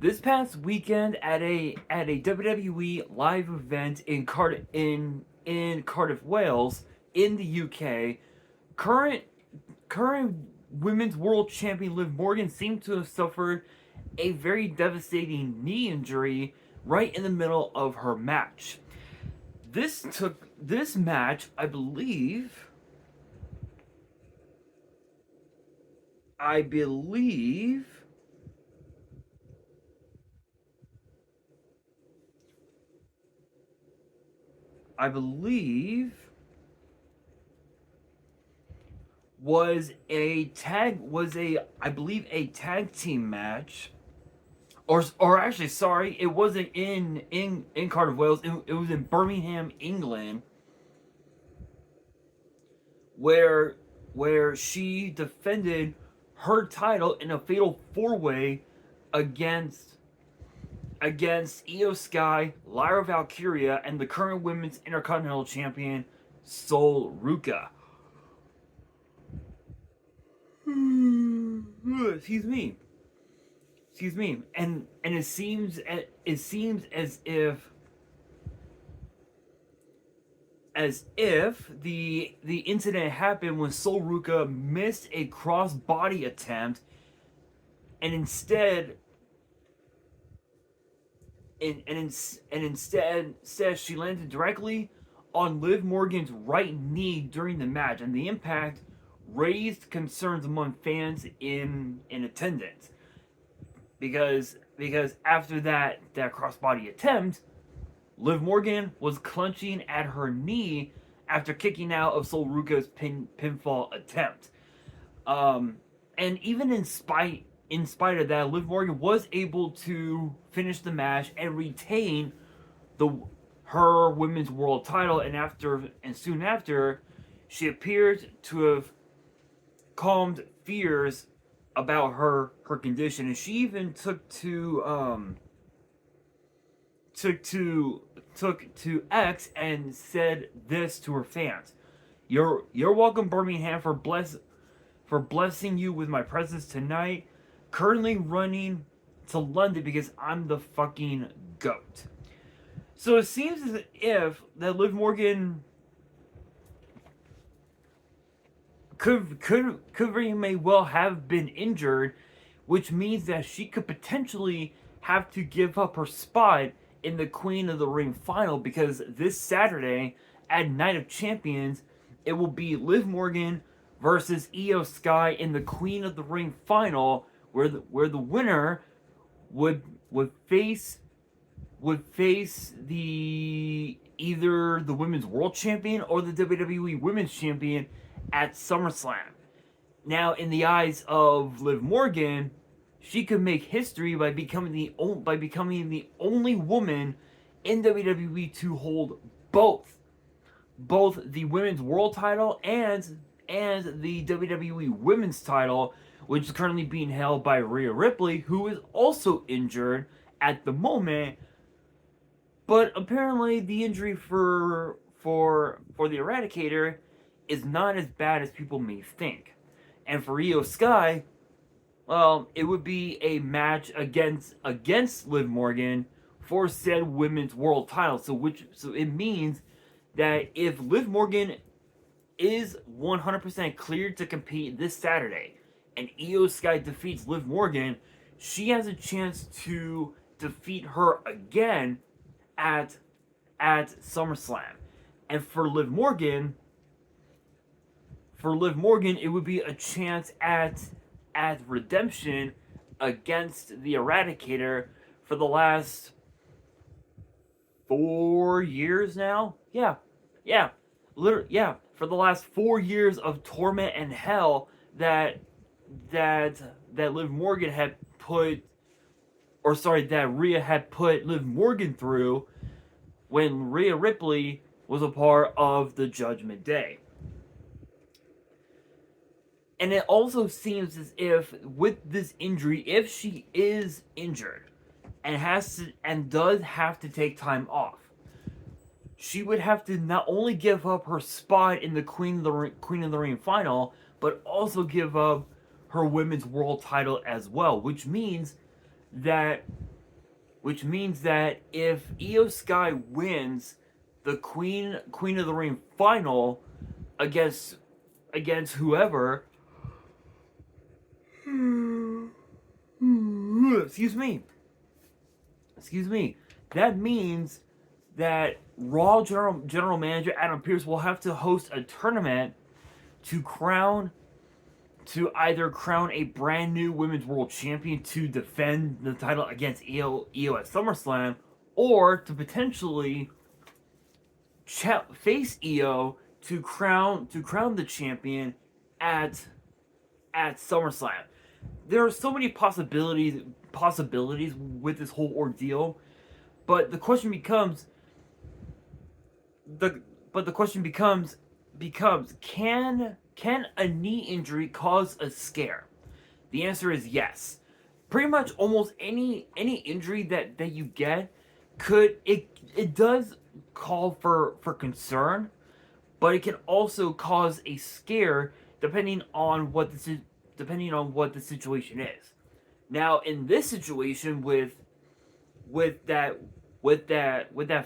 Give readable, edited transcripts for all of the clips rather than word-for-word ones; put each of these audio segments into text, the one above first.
This past weekend at a WWE live event in Cardiff, Wales, in the UK, current current women's world champion Liv Morgan seemed to have suffered a very devastating knee injury right in the middle of her match. This match, I believe I believe was a tag team match, or actually, sorry, it wasn't in Cardiff, Wales. It was in Birmingham, England, where she defended her title in a fatal four-way against Io Sky, Lyra Valkyria, and the current women's Intercontinental Champion Sol Ruka. Excuse me. And it seems as if the incident happened when Sol Ruka missed a cross body attempt, and instead she landed directly on Liv Morgan's right knee during the match, and the impact raised concerns among fans in attendance, because after that crossbody attempt, Liv Morgan was clenching at her knee after kicking out of Sol Ruka's pinfall attempt. And even in spite of that, Liv Morgan was able to finish the match and retain her women's world title. And soon after, she appeared to have calmed fears about her condition, and she even took to X and said this to her fans: "You're welcome, Birmingham, for blessing you with my presence tonight. Currently running to London because I'm the fucking GOAT." So it seems as if that Liv Morgan could very may well have been injured, which means that she could potentially have to give up her spot in the Queen of the Ring final, because this Saturday at Night of Champions, it will be Liv Morgan versus Io Sky in the Queen of the Ring final, where the winner would face either the Women's World Champion or the WWE Women's Champion at SummerSlam. Now, in the eyes of Liv Morgan, she could make history by becoming the only woman in WWE to hold both the Women's World Title and the WWE Women's Title, which is currently being held by Rhea Ripley, who is also injured at the moment. But apparently, the injury for the Eradicator is not as bad as people may think. And for Io Sky, well, it would be a match against Liv Morgan for said women's world title. So it means that if Liv Morgan is 100% cleared to compete this Saturday, and Io Sky defeats Liv Morgan, she has a chance to defeat her again at SummerSlam. And for Liv Morgan, it would be a chance at redemption against the Eradicator for the last 4 years now. Yeah, for the last 4 years of torment and hell that Liv Morgan had that Rhea had put Liv Morgan through when Rhea Ripley was a part of the Judgment Day. And it also seems as if with this injury, if she is injured and does have to take time off, she would have to not only give up her spot in the Queen of the Ring final, but also give up her women's world title as well, which means that which means that if Io Sky wins the Queen of the Ring final against whoever, excuse me, that means that Raw General Manager Adam Pearce will have to host a tournament to either crown a brand new Women's World Champion to defend the title against Io at SummerSlam, or to potentially face Io to crown the champion at SummerSlam. There are so many possibilities with this whole ordeal, but the question becomes can a knee injury cause a scare? The answer is yes. Pretty much almost any injury that you get it does call for concern, but it can also cause a scare depending on what the situation is. Now, in this situation with that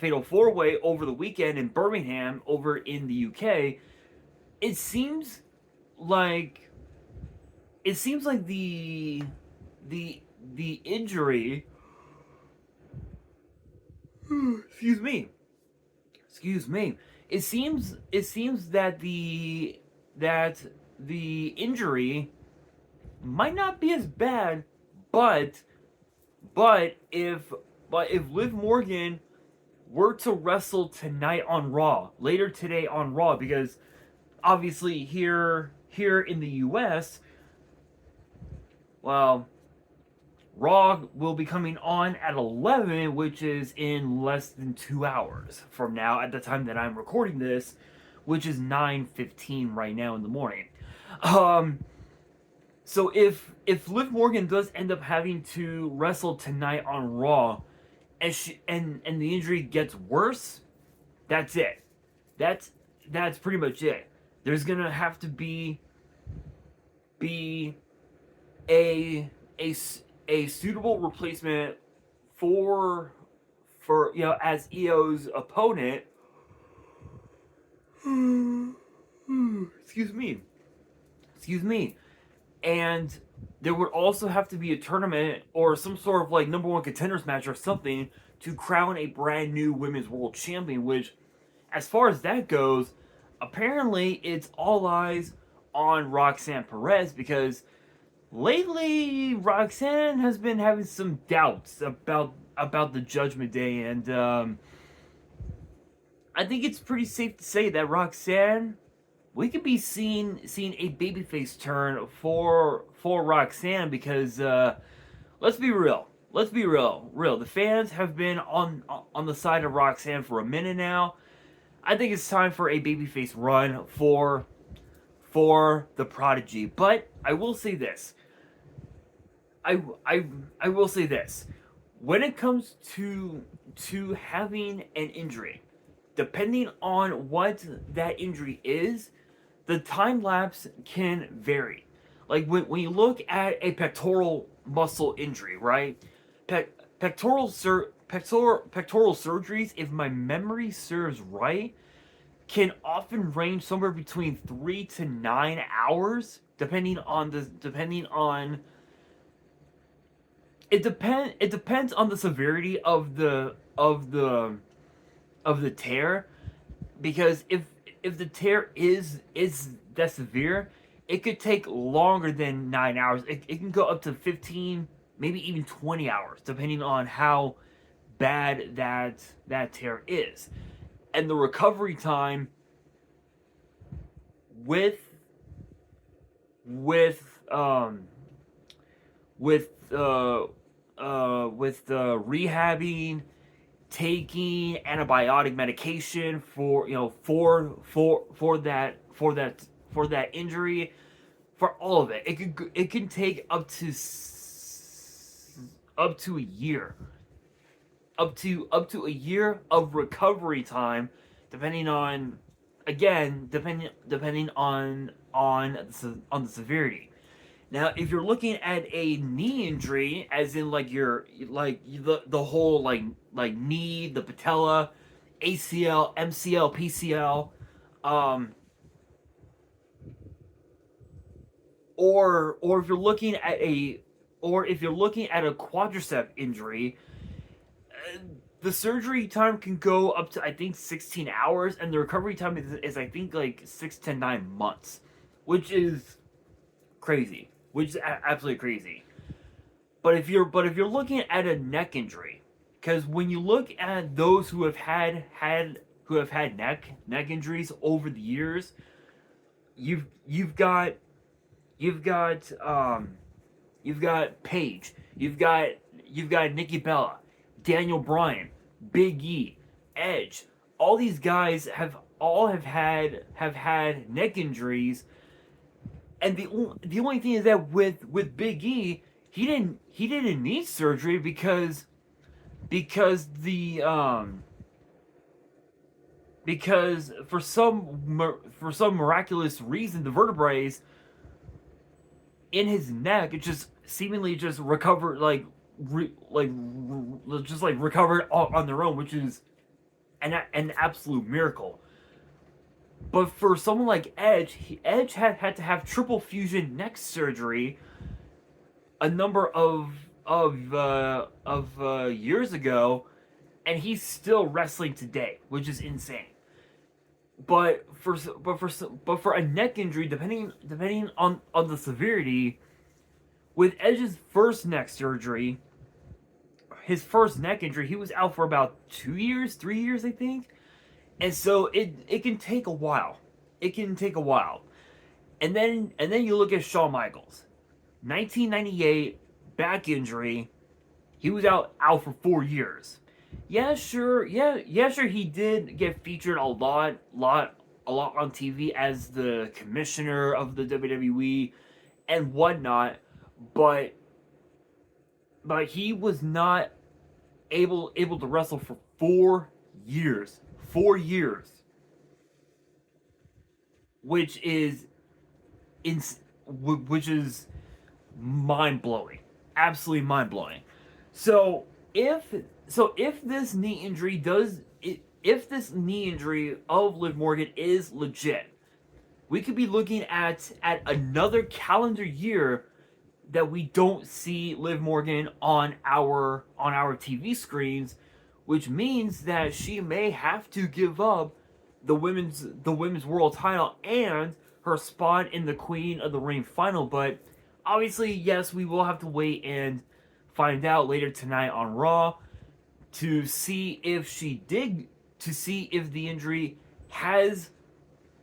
fatal 4-way over the weekend in Birmingham over in the UK, it seems like the injury excuse me. It seems that the injury might not be as bad, but if Liv Morgan were to wrestle tonight on Raw, later today on Raw, because obviously here in the US, well, Raw will be coming on at 11, which is in less than 2 hours from now at the time that I'm recording this, which is 9:15 right now in the morning. So if Liv Morgan does end up having to wrestle tonight on Raw, and the injury gets worse, that's it. That's pretty much it. There's gonna have to be a suitable replacement for as Io's opponent. Excuse me. And there would also have to be a tournament or some sort of like number one contenders match or something to crown a brand new Women's World Champion, which, as far as that goes, apparently it's all eyes on Roxanne Perez, because lately Roxanne has been having some doubts about the Judgment Day, and I think it's pretty safe to say that Roxanne, we could be seeing a babyface turn for Roxanne, because let's be real. The fans have been on the side of Roxanne for a minute now. I think it's time for a babyface run for the Prodigy. But I will say this. I will say this. When it comes to having an injury, depending on what that injury is, the time lapse can vary. Like when you look at a pectoral muscle injury, right? Pectoral surgeries, if my memory serves right, can often range somewhere between 3 to 9 hours, depending on it depends on the severity of the tear, because if the tear is that severe, it could take longer than 9 hours. It can go up to 15, maybe even 20 hours, depending on how bad that tear is. And the recovery time with rehabbing, taking antibiotic medication for that injury, for all of it, it can take up to a year, up to a year of recovery time, depending on the severity. Now, if you're looking at a knee injury, as in like your like the whole like knee, the patella, ACL, MCL, PCL, um, or if you're looking at a quadricep injury, the surgery time can go up to I think 16 hours, and the recovery time is I think like 6 to 9 months, which is crazy, which is absolutely crazy. But if you're looking at a neck injury, because when you look at those who have had neck injuries over the years, you've got you've got you've got Paige, you've got Nikki Bella, Daniel Bryan, Big E, Edge. All these guys have had neck injuries, and the only thing is that with Big E, he didn't need surgery because the because for some miraculous reason the vertebrae in his neck it just seemingly just recovered just like recovered on their own, which is an absolute miracle. But for someone like Edge had to have triple fusion neck surgery a number of years ago, and he's still wrestling today, which is insane. But for a neck injury, depending on the severity, with Edge's first neck surgery, his first neck injury, he was out for about 2 years, 3 years, I think. And so it can take a while. It can take a while. And then you look at Shawn Michaels. 1998 back injury. He was out for 4 years. Yeah, sure. Yeah, sure. He did get featured a lot on TV as the commissioner of the WWE and whatnot, but he was not able to wrestle for 4 years. 4 years, which is mind blowing, absolutely mind blowing. So if this knee injury if this knee injury of Liv Morgan is legit, we could be looking at another calendar year that we don't see Liv Morgan on our TV screens, which means that she may have to give up the women's world title and her spot in the Queen of the Ring final. But obviously, yes, we will have to wait and find out later tonight on Raw to see if the injury has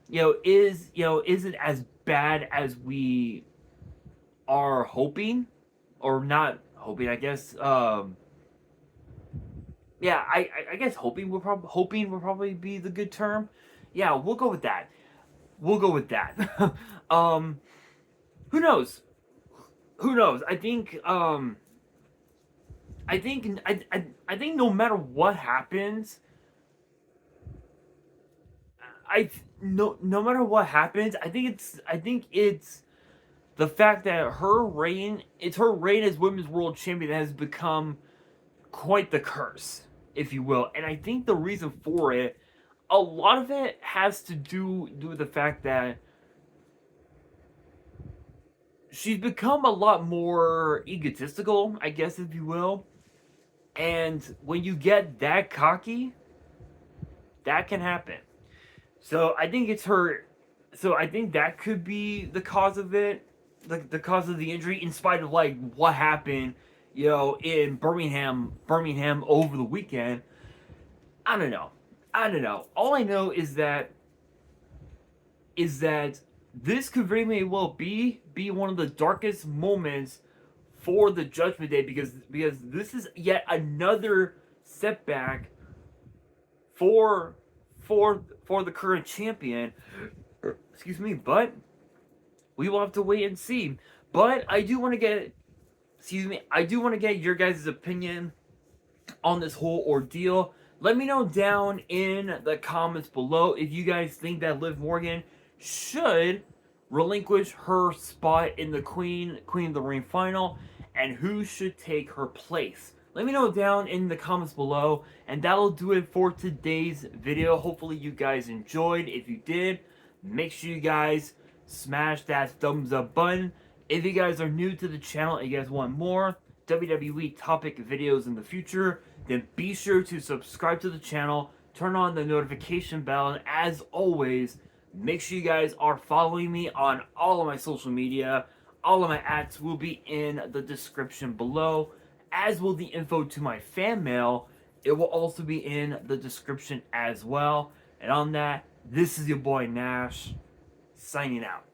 isn't as bad as we are hoping, or not hoping, I guess. Yeah, I guess hoping will probably be the good term. Yeah, we'll go with that. We'll go with that. Who knows? Who knows? I think no matter what happens, no matter what happens, I think it's the fact that her reign as women's world champion that has become quite the curse, if you will. And I think the reason for it, a lot of it has to do with the fact that she's become a lot more egotistical, I guess, if you will. And when you get that cocky, that can happen. So I think it's her. So I think that could be the cause of it, the cause of the injury, in spite of like what happened, in Birmingham over the weekend. I don't know. All I know is that this could very may well be one of the darkest moments for the Judgment Day, because this is yet another setback for the current champion. Excuse me, but we will have to wait and see. But I do want to get your guys' opinion on this whole ordeal. Let me know down in the comments below if you guys think that Liv Morgan should relinquish her spot in the Queen of the Ring final, and who should take her place? Let me know down in the comments below, and that'll do it for today's video. Hopefully you guys enjoyed. If you did, make sure you guys smash that thumbs up button. If you guys are new to the channel and you guys want more WWE topic videos in the future, then be sure to subscribe to the channel, turn on the notification bell, and as always, make sure you guys are following me on all of my social media. All of my ads will be in the description below, as will the info to my fan mail. It will also be in the description as well. And on that, this is your boy Nash, signing out.